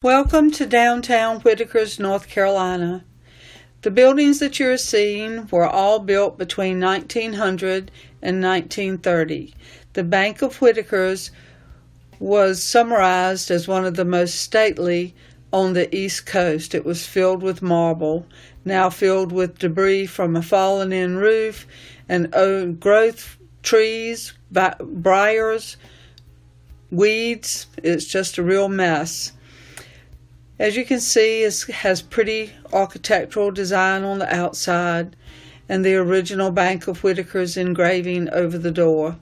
Welcome to downtown Whitakers, North Carolina. The buildings that you're seeing were all built between 1900 and 1930. The Bank of Whitakers was summarized as one of the most stately on the East Coast. It was filled with marble, now filled with debris from a fallen-in roof and old growth, trees, briars, weeds. It's just a real mess. As you can see, it has pretty architectural design on the outside and the original Bank of Whitakers engraving over the door,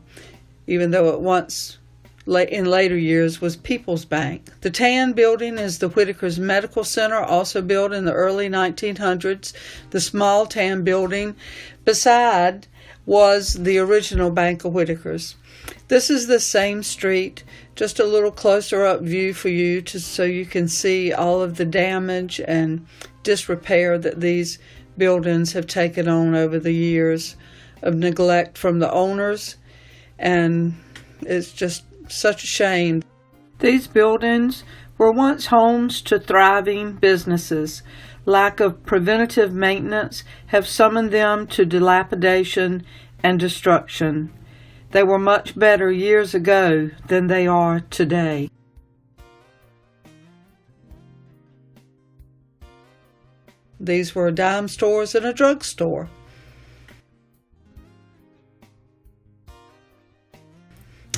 even though it once, in later years, was People's Bank. The tan building is the Whitakers Medical Center, also built in the early 1900s. The small tan building beside was the original Bank of Whitakers. This is the same street, just a little closer up view for you so you can see all of the damage and disrepair that these buildings have taken on over the years of neglect from the owners, and it's just such a shame. These buildings were once homes to thriving businesses. Lack of preventative maintenance have summoned them to dilapidation and destruction. They were much better years ago than they are today. These were dime stores and a drugstore.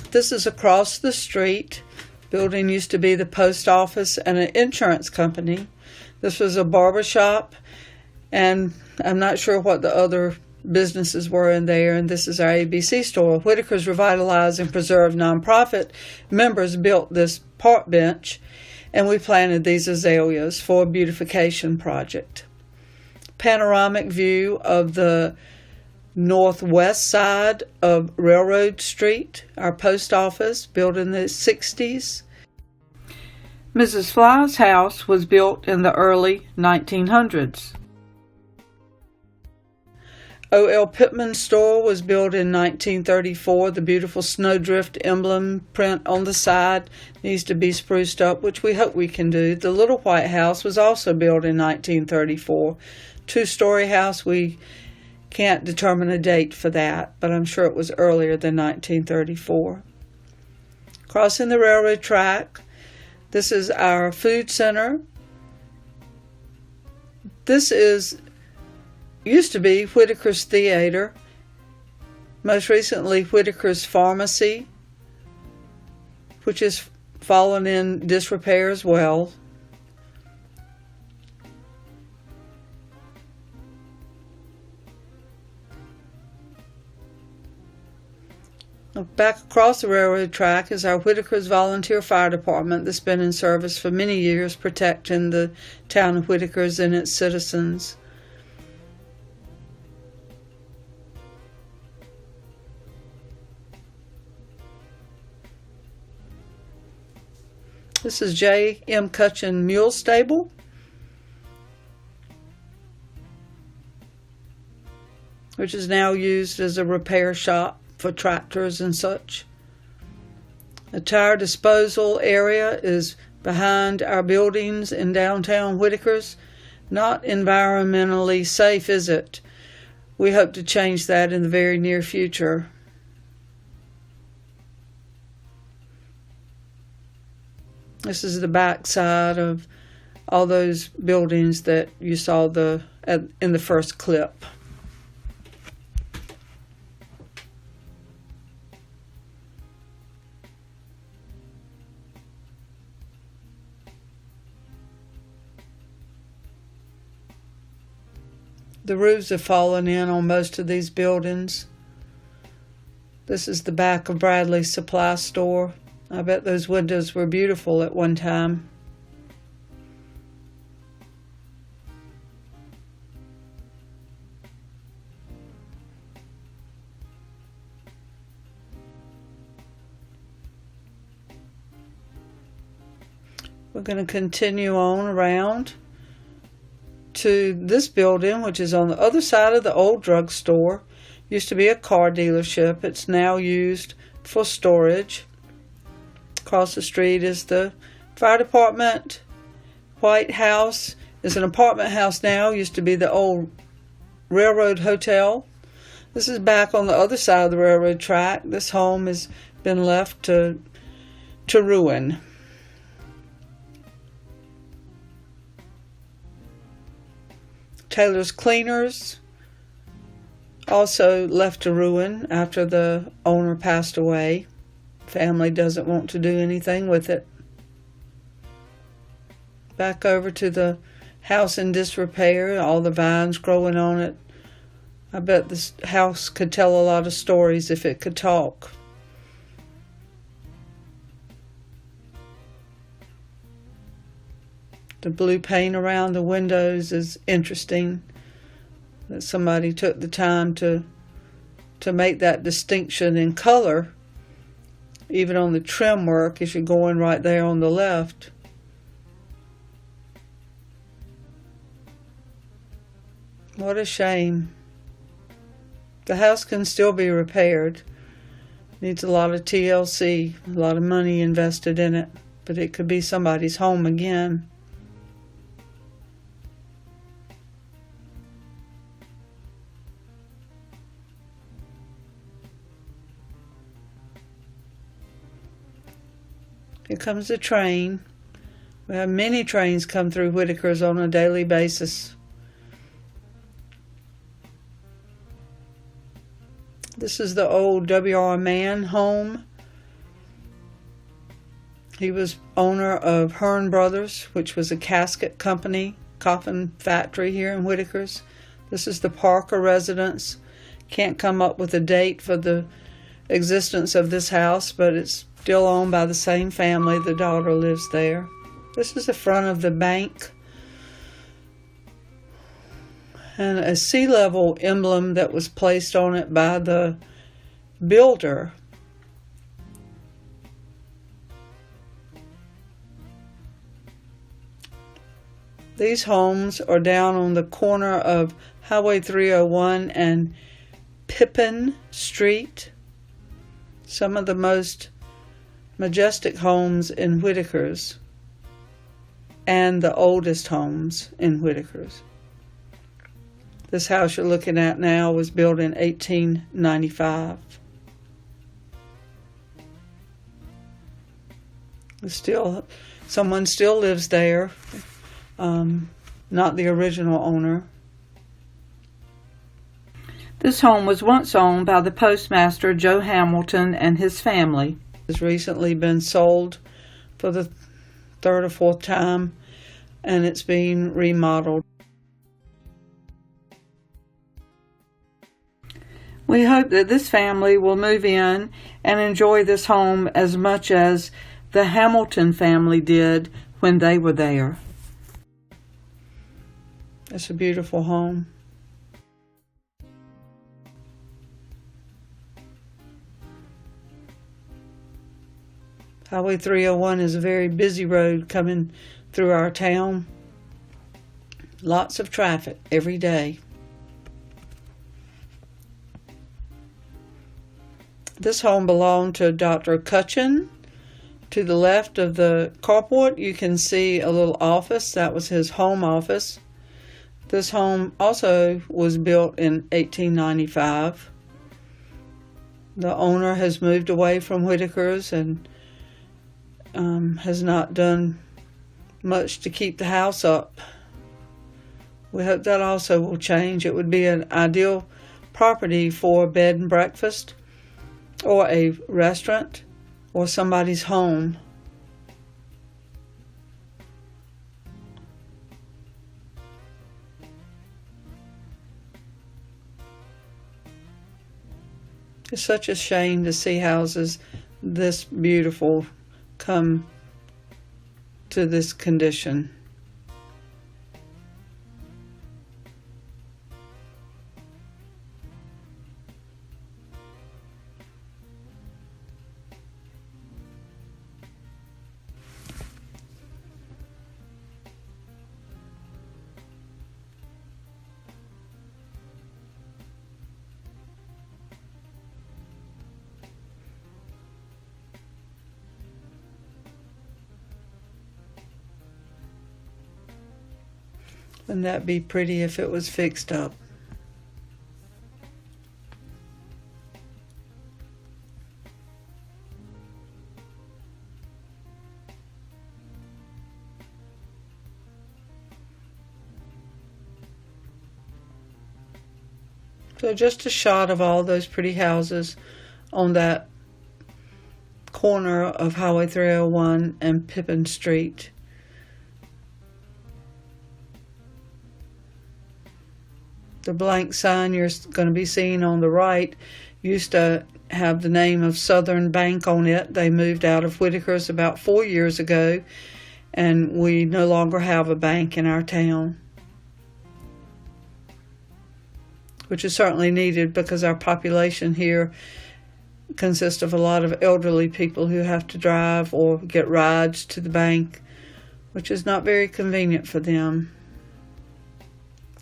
This is across the street. Building used to be the post office and an insurance company. This was a barber shop, and I'm not sure what the other businesses were in there, and this is our ABC store. Whitakers Revitalize and Preserve nonprofit members built this park bench, and we planted these azaleas for a beautification project. Panoramic view of the northwest side of Railroad Street, our post office, built in the 60s. Mrs. Fly's house was built in the early 1900s. O.L. Pittman's store was built in 1934. The beautiful snowdrift emblem print on the side needs to be spruced up, which we hope we can do. The Little White House was also built in 1934. Two-story house, we can't determine a date for that, but I'm sure it was earlier than 1934. Crossing the railroad track, this is our food center. This used to be Whitakers Theater, most recently Whitakers Pharmacy, which has fallen in disrepair as well. Back across the railroad track is our Whitakers Volunteer Fire Department that's been in service for many years, protecting the town of Whitakers and its citizens. This is J. M. Cutchin Mule Stable. Which is now used as a repair shop for tractors and such. The tire disposal area is behind our buildings in downtown Whitakers. Not environmentally safe, is it? We hope to change that in the very near future. This is the back side of all those buildings that you saw in the first clip. The roofs have fallen in on most of these buildings. This is the back of Bradley's Supply Store. I bet those windows were beautiful at one time. We're going to continue on around to this building, which is on the other side of the old drugstore. Used to be a car dealership. It's now used for storage. Across the street is the fire department White House is an apartment house now. Used to be the old railroad hotel. This is back on the other side of the railroad track. This home has been left to ruin. Taylor's Cleaners, also left to ruin after the owner passed away. Family doesn't want to do anything with it. Back over to the house in disrepair, all the vines growing on it. I bet this house could tell a lot of stories if it could talk. The blue paint around the windows is interesting. That somebody took the time to make that distinction in color, even on the trim work as you're going right there on the left. What a shame. The house can still be repaired. Needs a lot of TLC, a lot of money invested in it, but it could be somebody's home again. Here comes the train. We have many trains come through Whitakers on a daily basis. This is the old W.R. Mann home. He was owner of Hearn Brothers, which was a casket company, coffin factory here in Whitakers. This is the Parker residence. Can't come up with a date for the existence of this house, but it's still owned by the same family. The daughter lives there. This is the front of the bank. And a sea level emblem that was placed on it by the builder. These homes are down on the corner of Highway 301 and Pippin Street. Some of the most majestic homes in Whitakers and the oldest homes in Whitakers. This house you're looking at now was built in 1895. Someone still lives there, not the original owner. This home was once owned by the postmaster Joe Hamilton and his family. It has recently been sold for the third or fourth time, and it's being remodeled. We hope that this family will move in and enjoy this home as much as the Hamilton family did when they were there. It's a beautiful home. Highway 301 is a very busy road coming through our town. Lots of traffic every day. This home belonged to Dr. Cutchin. To the left of the carport, you can see a little office. That was his home office. This home also was built in 1895. The owner has moved away from Whitakers and has not done much to keep the house up. We hope that also will change. It would be an ideal property for a bed and breakfast, or a restaurant, or somebody's home. It's such a shame to see houses this beautiful come to this condition. Wouldn't that be pretty if it was fixed up? So just a shot of all those pretty houses on that corner of Highway 301 and Pippin Street. The blank sign you're going to be seeing on the right used to have the name of Southern Bank on it. They moved out of Whitakers about 4 years ago, and we no longer have a bank in our town, which is certainly needed because our population here consists of a lot of elderly people who have to drive or get rides to the bank, which is not very convenient for them.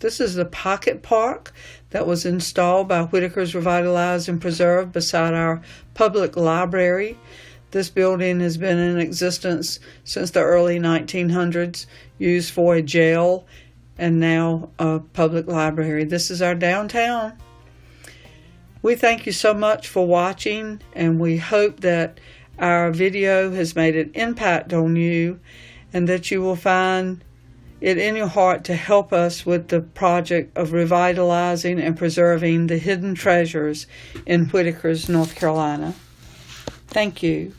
This is the pocket park that was installed by Whitakers Revitalize and Preserve beside our public library. This building has been in existence since the early 1900s, used for a jail and now a public library. This is our downtown. We thank you so much for watching, and we hope that our video has made an impact on you and that you will find it in your heart to help us with the project of revitalizing and preserving the hidden treasures in Whitakers, North Carolina. Thank you.